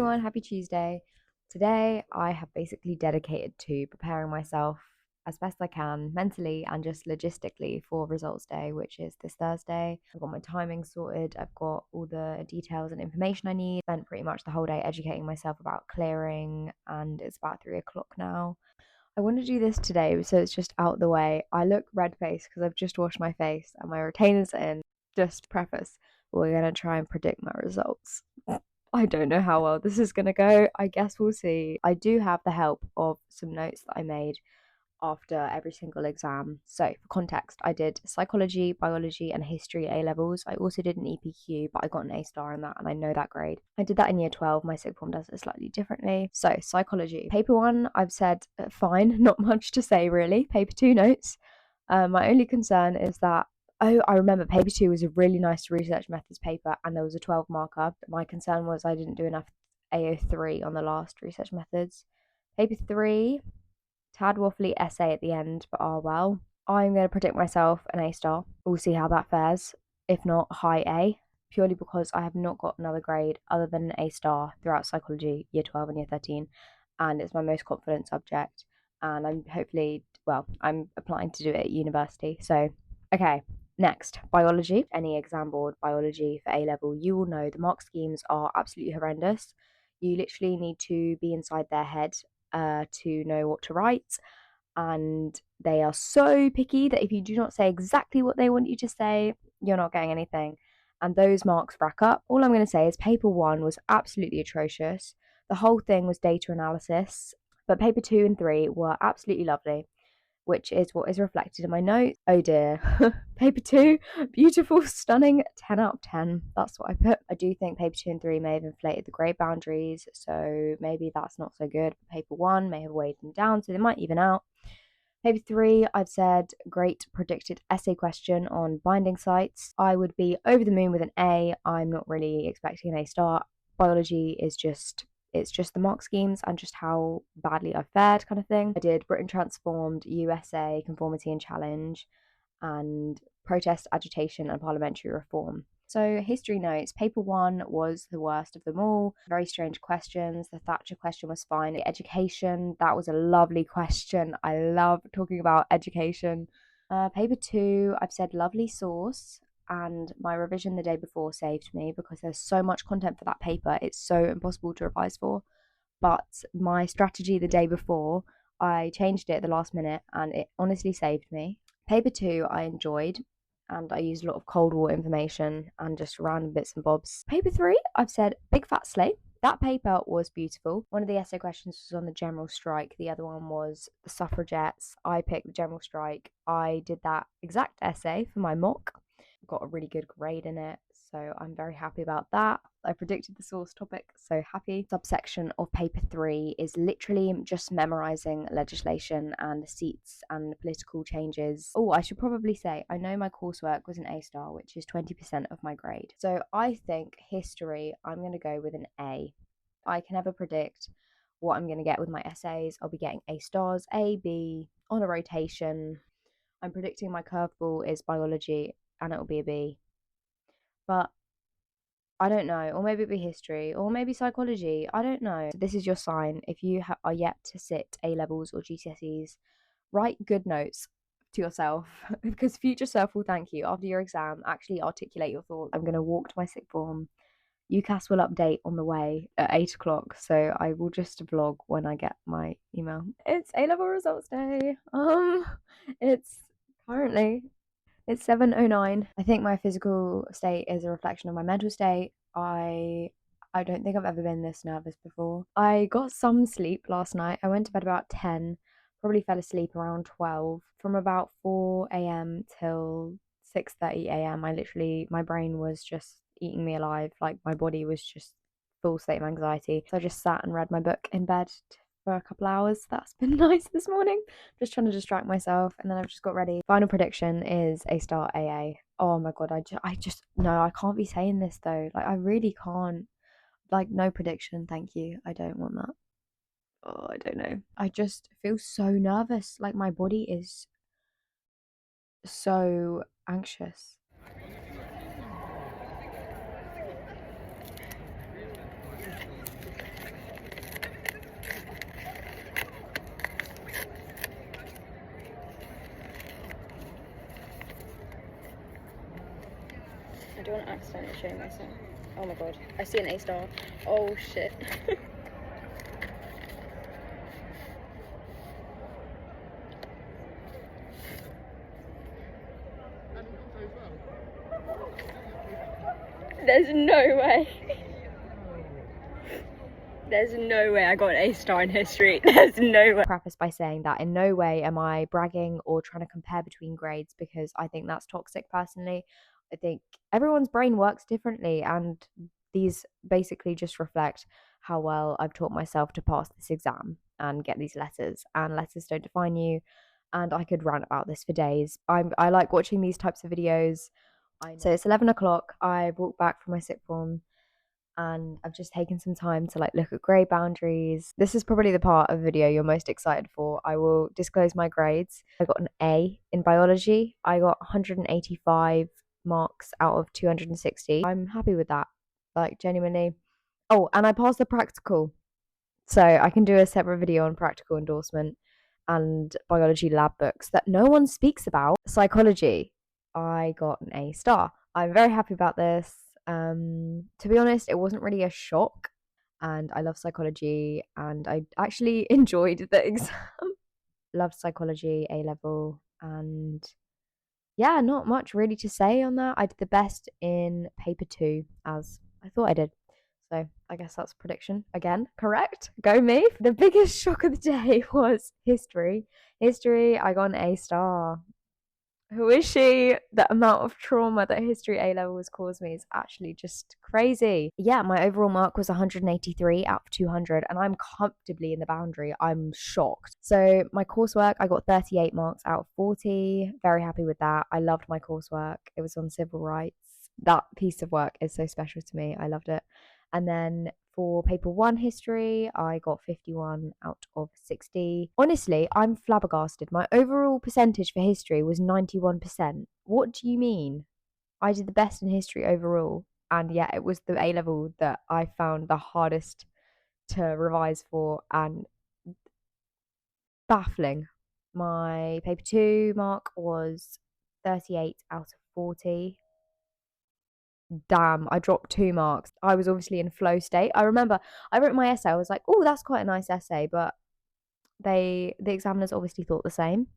everyone, happy Tuesday. Today I have basically dedicated to preparing myself as best I can mentally and just logistically for results day, which is this Thursday. I've got my timing sorted, I've got all the details and information I need. Spent pretty much the whole day educating myself about clearing, and it's about 3 o'clock now. I want to do this today so it's just out the way. I look red-faced because I've just washed my face and my retainers are in. Just preface, we're going to try and predict my results. I don't know how well this is going to go. I guess we'll see. I do have the help of some notes that I made after every single exam. So, for context, I did psychology, biology, and history A levels. I also did an EPQ, but I got an A star in that, and I know that grade. I did that in year 12. My sixth form does it slightly differently. So, psychology. Paper one, I've said fine, not much to say really. Paper two notes. My only concern is that I remember paper two was a really nice research methods paper and there was a 12 marker. My concern was I didn't do enough AO3 on the last research methods. Paper three, tad waffly essay at the end, but well. I'm going to predict myself an A star. We'll see how that fares. If not, high A, purely because I have not got another grade other than an A star throughout psychology, year 12 and year 13. And it's my most confident subject. And I'm applying to do it at university. So, okay. Next, biology. Any exam board biology for A level, you will know the mark schemes are absolutely horrendous. You literally need to be inside their head to know what to write. And they are so picky that if you do not say exactly what they want you to say, you're not getting anything. And those marks rack up. All I'm going to say is paper one was absolutely atrocious. The whole thing was data analysis. But paper two and three were absolutely lovely, which is what is reflected in my notes. Oh dear. Paper two, beautiful, stunning, 10 out of 10. That's what I put. I do think paper two and three may have inflated the grade boundaries, so maybe that's not so good. But paper one may have weighed them down, so they might even out. Paper three, I've said great predicted essay question on binding sites. I would be over the moon with an A. I'm not really expecting an A star. Biology is it's just the mark schemes and just how badly I fared kind of thing. I did Britain Transformed, USA, Conformity and Challenge, and Protest, Agitation and Parliamentary Reform. So history notes, paper one was the worst of them all. Very strange questions. The Thatcher question was fine. Education, that was a lovely question. I love talking about education. Paper two, I've said lovely source, and my revision the day before saved me because there's so much content for that paper. It's so impossible to revise for. But my strategy the day before, I changed it at the last minute and it honestly saved me. Paper two, I enjoyed, and I used a lot of Cold War information and just random bits and bobs. Paper three, I've said big fat slay. That paper was beautiful. One of the essay questions was on the general strike. The other one was the suffragettes. I picked the general strike. I did that exact essay for my mock. Got a really good grade in it, so I'm very happy about that. I predicted the source topic, so happy. Subsection of paper three is literally just memorizing legislation and seats and political changes. Oh, I should probably say, I know my coursework was an A star, which is 20% of my grade. So I think history, I'm going to go with an A. I can never predict what I'm going to get with my essays. I'll be getting A stars, A, B, on a rotation. I'm predicting my curveball is biology and it'll be a B. But I don't know, or maybe it'll be history, or maybe psychology. I don't know. So this is your sign. If you are yet to sit A levels or GCSEs, write good notes to yourself because future self will thank you after your exam. Actually, articulate your thoughts. I'm going to walk to my sixth form. UCAS will update on the way at 8 o'clock, so I will just vlog when I get my email. It's A level results day. It's currently it's 7:09. I think my physical state is a reflection of my mental state. I don't think I've ever been this nervous before. I got some sleep last night. I went to bed about 10, probably fell asleep around 12. From about 4 a.m. till 6:30 a.m. My brain was just eating me alive. Like my body was just full state of anxiety. So I just sat and read my book in bed for a couple hours. That's been nice this morning. Just trying to distract myself, and then I've just got ready. Final prediction is A star AA. Oh my god, I just no, I can't be saying this though. Like I really can't. Like no prediction, thank you. I don't want that. Oh, I don't know. I just feel so nervous. Like my body is so anxious. I don't want to accidentally show myself. Oh my god, I see an A star. Oh shit. There's no way. There's no way I got an A star in history. There's no way. Preface by saying that in no way am I bragging or trying to compare between grades, because I think that's toxic personally. I think everyone's brain works differently, and these basically just reflect how well I've taught myself to pass this exam and get these letters. And letters don't define you. And I could rant about this for days. I like watching these types of videos. So it's 11 o'clock. I walked back from my sixth form and I've just taken some time to like look at grade boundaries. This is probably the part of the video you're most excited for. I will disclose my grades. I got an A in biology. I got 185 marks out of 260. I'm happy with that, like genuinely. Oh, and I passed the practical. So I can do a separate video on practical endorsement and biology lab books that no one speaks about. Psychology, I got an A star. I'm very happy about this. To be honest, it wasn't really a shock, and I love psychology, and I actually enjoyed the exam. Loved psychology A level, and yeah, not much really to say on that. I did the best in paper 2, as I thought I did. So I guess that's prediction again. Correct. Go me. The biggest shock of the day was history. History, I got an A star. Who is she? The amount of trauma that history A level has caused me is actually just crazy. Yeah, my overall mark was 183 out of 200, and I'm comfortably in the boundary. I'm shocked. So my coursework, I got 38 marks out of 40. Very happy with that. I loved my coursework. It was on civil rights. That piece of work is so special to me. I loved it. And then for paper 1 history, I got 51 out of 60. Honestly, I'm flabbergasted. My overall percentage for history was 91%. What do you mean? I did the best in history overall. And yeah, it was the A level that I found the hardest to revise for, and baffling. My paper 2 mark was 38 out of 40. Damn, I dropped 2 marks. I was obviously in flow state. I remember I wrote my essay. I was like, oh, that's quite a nice essay, but the examiners obviously thought the same.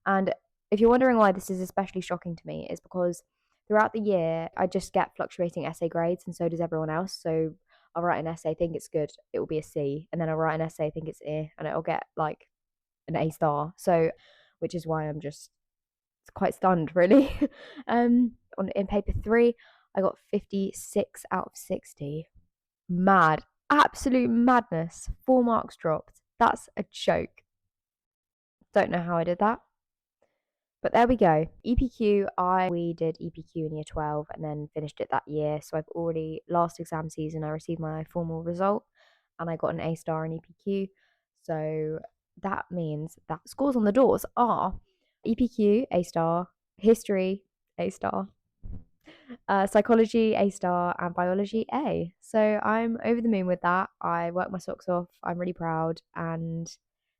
And if you're wondering why this is especially shocking to me, is because throughout the year I just get fluctuating essay grades, and so does everyone else. So I'll write an essay, think it's good, it will be a C, and then I'll write an essay, think it's A, and it'll get like an A star. So, which is why I'm just quite stunned, really. In paper 3, I got 56 out of 60. Mad. Absolute madness. 4 marks dropped. That's a joke. Don't know how I did that. But there we go. EPQ, we did EPQ in year 12 and then finished it that year. So I've already, last exam season, I received my formal result and I got an A star in EPQ. So that means that scores on the doors are EPQ, A star, history, A star, psychology A star, and biology A. So I'm over the moon with that. I worked my socks off. I'm really proud, and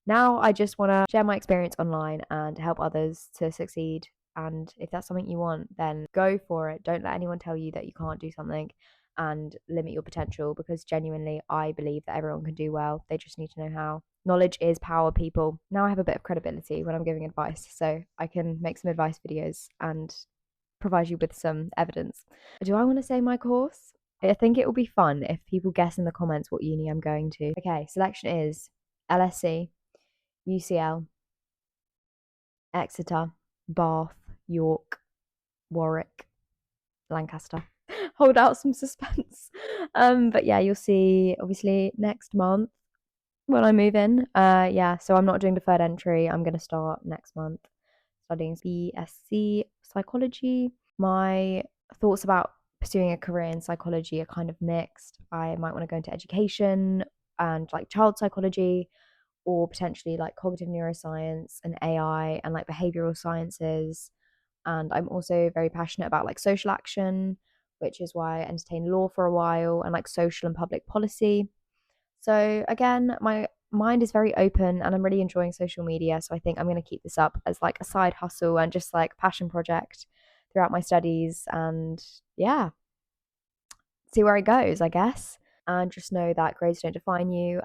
now I just want to share my experience online and help others to succeed. And if that's something you want, then go for it. Don't let anyone tell you that you can't do something and limit your potential, because genuinely I believe that everyone can do well. They just need to know how. Knowledge is power, people. Now I have a bit of credibility when I'm giving advice, so I can make some advice videos and provide you with some evidence. Do I want to say my course? I think it will be fun if people guess in the comments what uni I'm going to. Okay, selection is LSE, UCL, Exeter, Bath, York, Warwick, Lancaster. Hold out some suspense. But yeah, you'll see obviously next month when I move in. Yeah, so I'm not doing deferred entry. I'm going to start next month studying BSc psychology. My thoughts about pursuing a career in psychology are kind of mixed. I might want to go into education and like child psychology, or potentially like cognitive neuroscience and AI and like behavioral sciences. And I'm also very passionate about like social action, which is why I entertained law for a while, and like social and public policy. So again, my mind is very open and I'm really enjoying social media. So I think I'm going to keep this up as like a side hustle and just like passion project throughout my studies, and yeah, see where it goes, I guess. And just know that grades don't define you.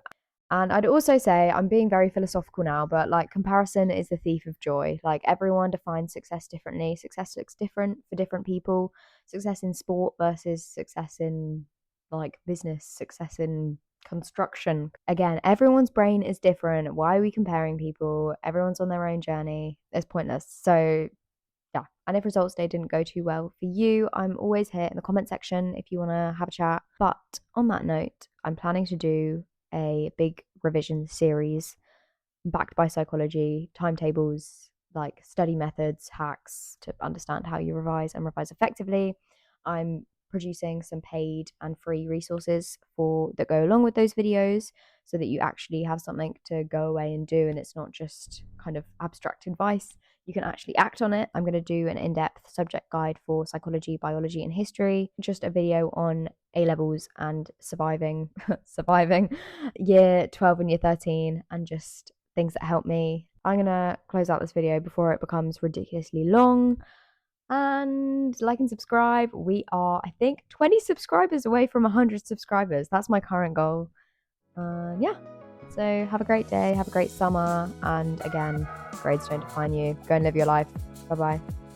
And I'd also say, I'm being very philosophical now, but like comparison is the thief of joy. Like everyone defines success differently. Success looks different for different people. Success in sport versus success in like business, success in construction. Again, everyone's brain is different. Why are we comparing people? Everyone's on their own journey. It's pointless. So yeah. And if results day didn't go too well for you, I'm always here in the comment section if you want to have a chat. But on that note, I'm planning to do a big revision series backed by psychology, timetables, like study methods, hacks to understand how you revise and revise effectively. I'm producing some paid and free resources for that go along with those videos so that you actually have something to go away and do, and it's not just kind of abstract advice. You can actually act on it. I'm going to do an in-depth subject guide for psychology, biology, and history, just a video on A levels and surviving year 12 and year 13, and just things that help me. I'm going to close out this video before it becomes ridiculously long. And like and subscribe. We are, I think, 20 subscribers away from 100 subscribers. That's my current goal. Yeah. So have a great day. Have a great summer. And again, grades don't define you. Go and live your life. Bye bye.